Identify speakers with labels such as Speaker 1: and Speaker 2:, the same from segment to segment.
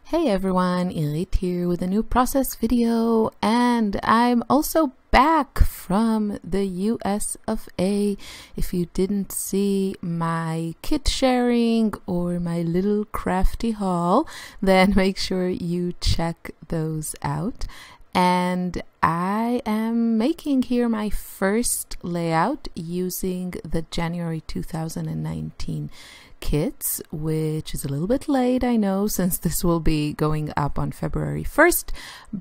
Speaker 1: Hey everyone, Irit here with a new process video, and I'm also back from the US of A. If you didn't see my kit sharing or my little crafty haul, then make sure you check those out. And I am making here my first layout using the January 2019 kits, which is a little bit late, I know, since this will be going up on February 1st,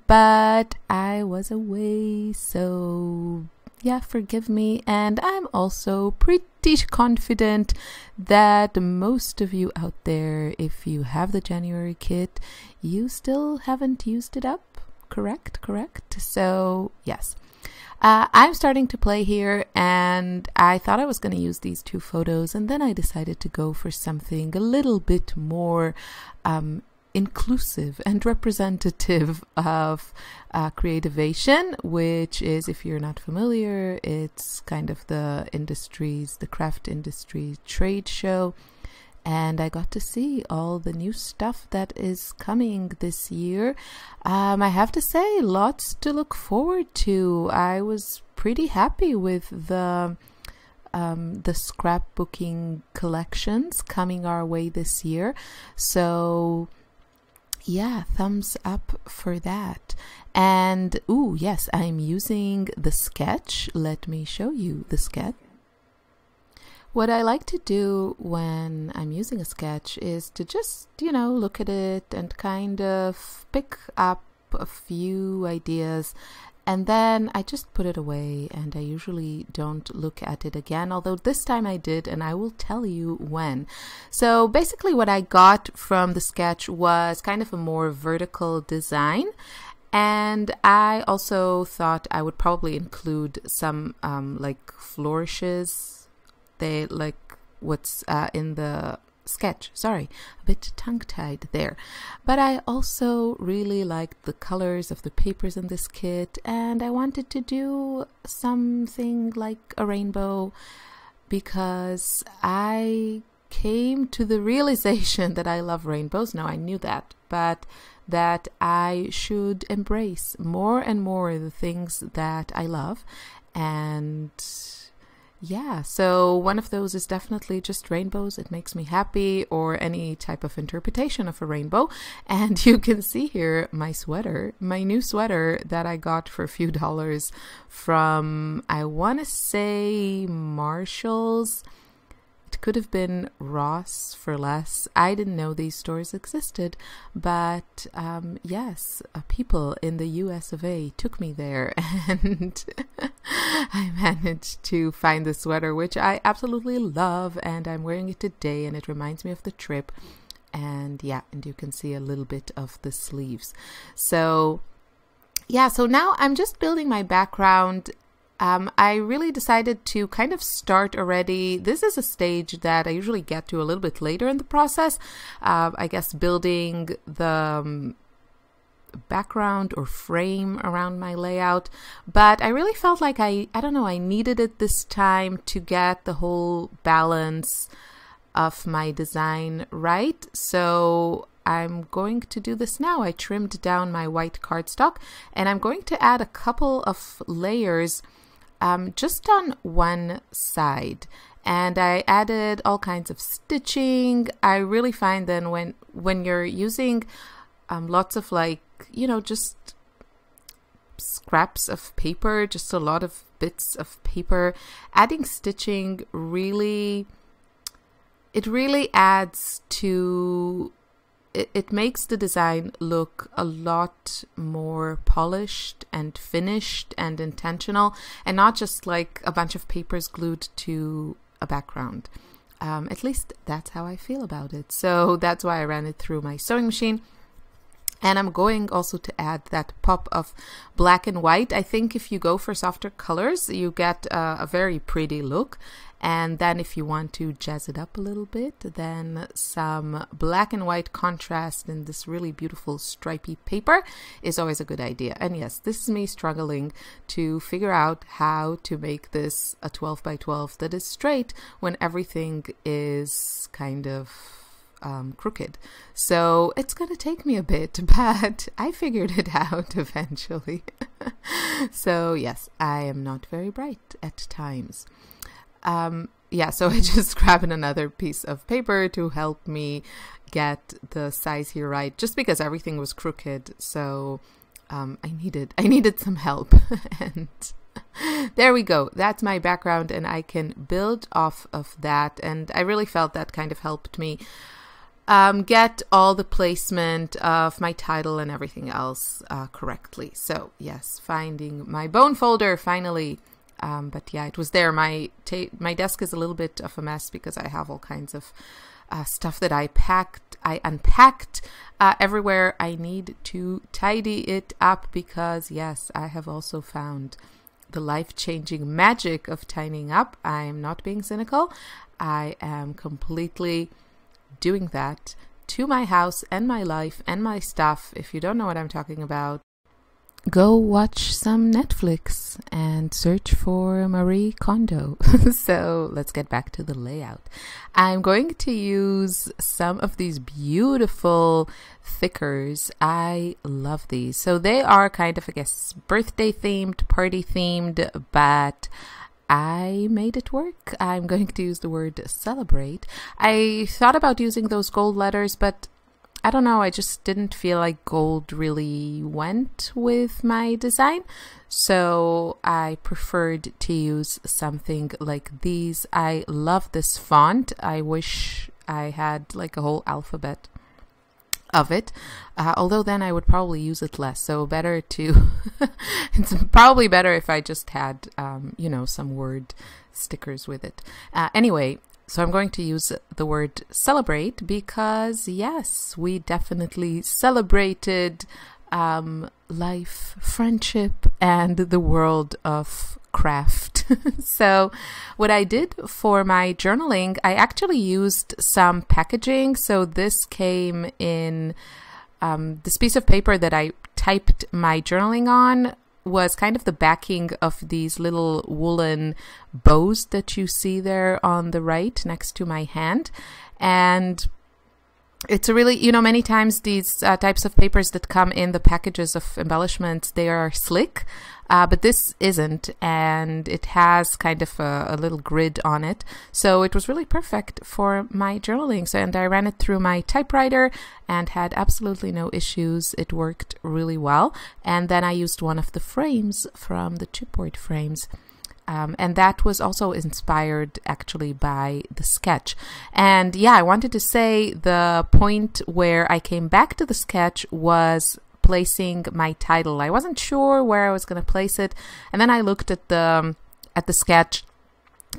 Speaker 1: but I was away, so yeah, forgive me. And I'm also pretty confident that most of you out there, if you have the January kit, you still haven't used it up. Correct. So yes, I'm starting to play here, and I thought I was going to use these two photos, and then I decided to go for something a little bit more inclusive and representative of Creativation, which is, if you're not familiar, it's kind of the craft industry trade show. And I got to see all the new stuff that is coming this year. I have to say, lots to look forward to. I was pretty happy with the scrapbooking collections coming our way this year. So yeah, thumbs up for that. And ooh, yes, I'm using the sketch. Let me show you the sketch. What I like to do when I'm using a sketch is to just, look at it and kind of pick up a few ideas, and then I just put it away, and I usually don't look at it again, although this time I did, and I will tell you when. So basically what I got from the sketch was kind of a more vertical design, and I also thought I would probably include some like flourishes. They like what's in the sketch. Sorry, a bit tongue-tied there. But I also really liked the colors of the papers in this kit, and I wanted to do something like a rainbow because I came to the realization that I love rainbows. Now, I knew that, but that I should embrace more and more the things that I love. And yeah, so one of those is definitely just rainbows. It makes me happy, or any type of interpretation of a rainbow. And you can see here my sweater, my new sweater that I got for a few dollars from, I want to say, Marshall's. It could have been Ross for less. I didn't know these stores existed, but yes, people in the US of A took me there, and I managed to find the sweater, which I absolutely love, and I'm wearing it today, and it reminds me of the trip. And yeah, and you can see a little bit of the sleeves. So yeah, so now I'm just building my background. I really decided to kind of start already. This is a stage that I usually get to a little bit later in the process. I guess building the background or frame around my layout. But I really felt like I don't know, I needed it this time to get the whole balance of my design right. So I'm going to do this now. I trimmed down my white cardstock, and I'm going to add a couple of layers just on one side, and I added all kinds of stitching. I really find then when you're using lots of just scraps of paper, just a lot of bits of paper, adding stitching really adds to it makes the design look a lot more polished and finished and intentional, and not just like a bunch of papers glued to a background. At least that's how I feel about it. So that's why I ran it through my sewing machine. And I'm going also to add that pop of black and white. I think if you go for softer colors, you get a very pretty look. And then if you want to jazz it up a little bit, then some black and white contrast in this really beautiful stripy paper is always a good idea. And yes, this is me struggling to figure out how to make this a 12 by 12 that is straight when everything is kind of crooked. So it's going to take me a bit, but I figured it out eventually. So yes, I am not very bright at times. Yeah, so I just grabbed another piece of paper to help me get the size here right, just because everything was crooked. So I needed some help. And there we go. That's my background, and I can build off of that. And I really felt that kind of helped me get all the placement of my title and everything else correctly. So yes, finding my bone folder finally. But yeah, it was there. My desk is a little bit of a mess because I have all kinds of stuff that I unpacked everywhere. I need to tidy it up because yes, I have also found the life-changing magic of tidying up. I am not being cynical. I am completely doing that to my house and my life and my stuff. If you don't know what I'm talking about, go watch some Netflix and search for Marie Kondo. So let's get back to the layout. I'm going to use some of these beautiful thickers. I love these. So they are kind of, I guess, birthday themed, party themed, but I made it work. I'm going to use the word celebrate. I thought about using those gold letters, but I don't know, I just didn't feel like gold really went with my design. So I preferred to use something like these. I love this font. I wish I had like a whole alphabet of it. Although then I would probably use it less. So better to, it's probably better if I just had, you know, some word stickers with it. Anyway, so I'm going to use the word celebrate because, yes, we definitely celebrated life, friendship, and the world of craft. So what I did for my journaling, I actually used some packaging. So this came in this piece of paper that I typed my journaling on was kind of the backing of these little woolen bows that you see there on the right next to my hand. And it's a really, you know, many times these types of papers that come in the packages of embellishments, they are slick, but this isn't, and it has kind of a little grid on it. So it was really perfect for my journaling. So, and I ran it through my typewriter and had absolutely no issues. It worked really well. And then I used one of the frames from the chipboard frames. And that was also inspired actually by the sketch. And yeah, I wanted to say the point where I came back to the sketch was placing my title. I wasn't sure where I was going to place it. And then I looked at the sketch,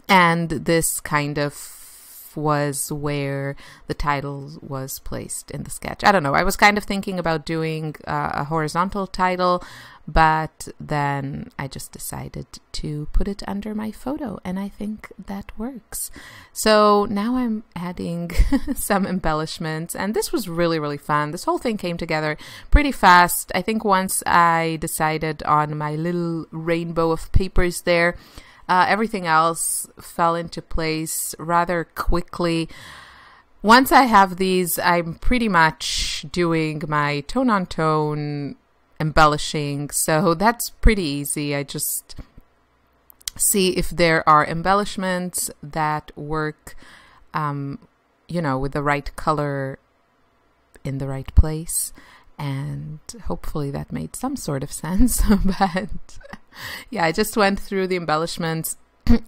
Speaker 1: and this kind of was where the title was placed in the sketch. I don't know. I was kind of thinking about doing a horizontal title, but then I just decided to put it under my photo, and I think that works. So now I'm adding some embellishments, and this was really, really fun. This whole thing came together pretty fast. I think once I decided on my little rainbow of papers there, everything else fell into place rather quickly. Once I have these, I'm pretty much doing my tone-on-tone embellishing, so that's pretty easy. I just see if there are embellishments that work, you know, with the right color in the right place, and hopefully that made some sort of sense. But yeah, I just went through the embellishments,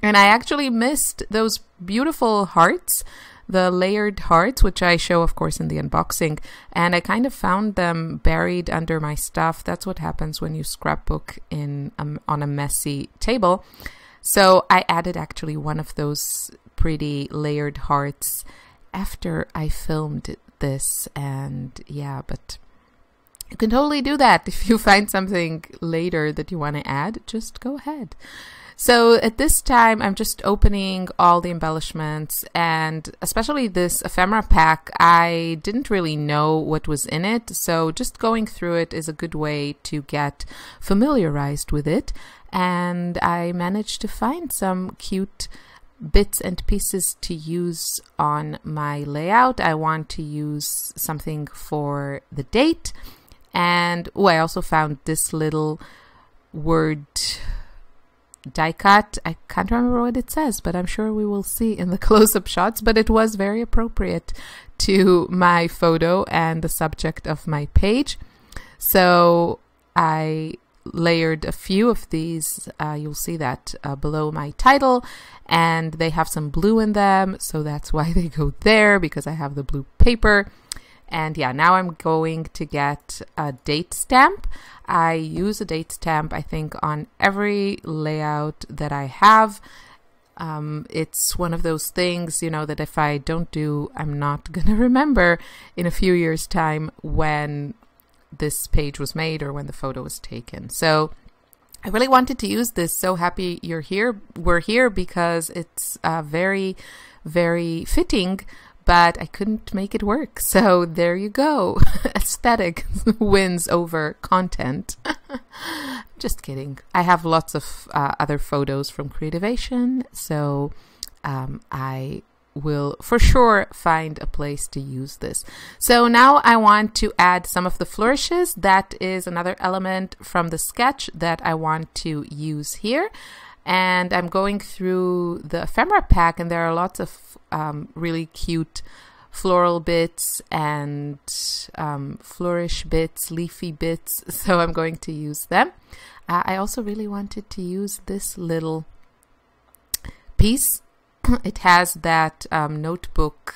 Speaker 1: and I actually missed those beautiful hearts, the layered hearts, which I show, of course, in the unboxing, and I kind of found them buried under my stuff. That's what happens when you scrapbook in on a messy table. So I added actually one of those pretty layered hearts after I filmed this, and yeah, but you can totally do that. If you find something later that you want to add, just go ahead. So at this time, I'm just opening all the embellishments, and especially this ephemera pack, I didn't really know what was in it. So just going through it is a good way to get familiarized with it. And I managed to find some cute bits and pieces to use on my layout. I want to use something for the date. And I also found this little word die cut. I can't remember what it says, but I'm sure we will see in the close-up shots. But it was very appropriate to my photo and the subject of my page. So I layered a few of these. You'll see that below my title, and they have some blue in them. So that's why they go there, because I have the blue paper. And yeah, now I'm going to get a date stamp. I use a date stamp, I think, on every layout that I have. It's one of those things, you know, that if I don't do, I'm not going to remember in a few years' time when this page was made or when the photo was taken. So I really wanted to use this. So happy you're here. We're here because it's very, very fitting, but I couldn't make it work. So there you go. Aesthetic wins over content. Just kidding. I have lots of other photos from Creativation, so I will for sure find a place to use this. So now I want to add some of the flourishes. That is another element from the sketch that I want to use here. And I'm going through the ephemera pack, and there are lots of really cute floral bits and flourish bits, leafy bits, so I'm going to use them. I also really wanted to use this little piece. It has that notebook,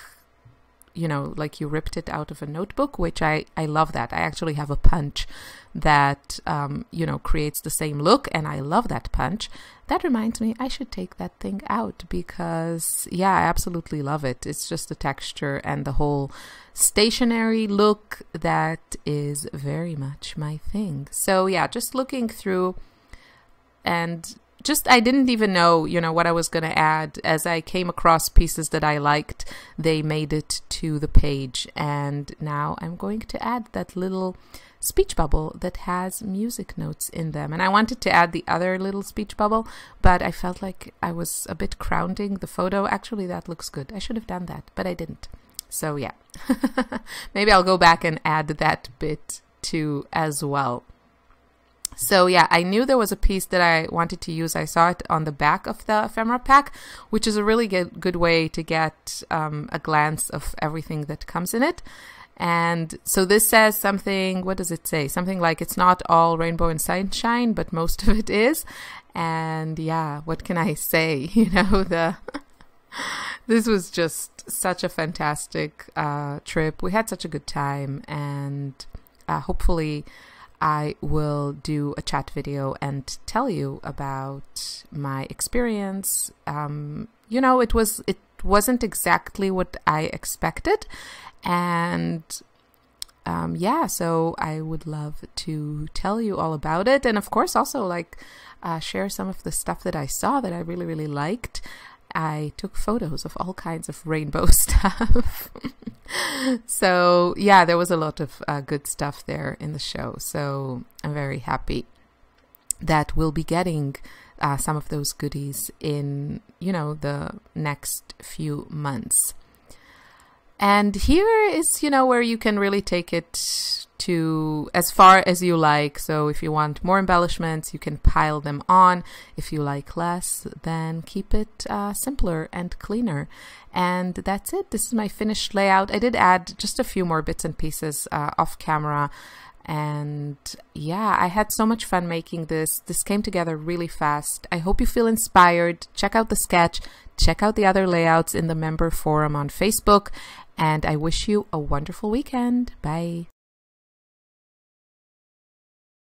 Speaker 1: you know, like you ripped it out of a notebook, which I love that. I actually have a punch that, you know, creates the same look, and I love that punch. That reminds me, I should take that thing out because, yeah, I absolutely love it. It's just the texture and the whole stationary look that is very much my thing. So yeah, just looking through, and just, I didn't even know, you know, what I was going to add. As I came across pieces that I liked, they made it to the page. And now I'm going to add that little speech bubble that has music notes in them. And I wanted to add the other little speech bubble, but I felt like I was a bit crowding the photo. Actually, that looks good. I should have done that, but I didn't. So yeah, maybe I'll go back and add that bit too as well. So yeah, I knew there was a piece that I wanted to use. I saw it on the back of the ephemera pack, which is a really good way to get a glance of everything that comes in it. And so this says something, what does it say? Something like, it's not all rainbow and sunshine, but most of it is. And yeah, what can I say? You know, this was just such a fantastic trip. We had such a good time, and hopefully I will do a chat video and tell you about my experience. You know, it wasn't exactly what I expected. And yeah, so I would love to tell you all about it. And of course, also like share some of the stuff that I saw that I really, really liked. I took photos of all kinds of rainbow stuff. So yeah, there was a lot of good stuff there in the show. So I'm very happy that we'll be getting some of those goodies in, you know, the next few months. And here is, you know, where you can really take it to as far as you like. So if you want more embellishments, you can pile them on. If you like less, then keep it simpler and cleaner. And that's it. This is my finished layout. I did add just a few more bits and pieces off camera. And yeah, I had so much fun making this. This came together really fast. I hope you feel inspired. Check out the sketch. Check out the other layouts in the member forum on Facebook. And I wish you a wonderful weekend. Bye.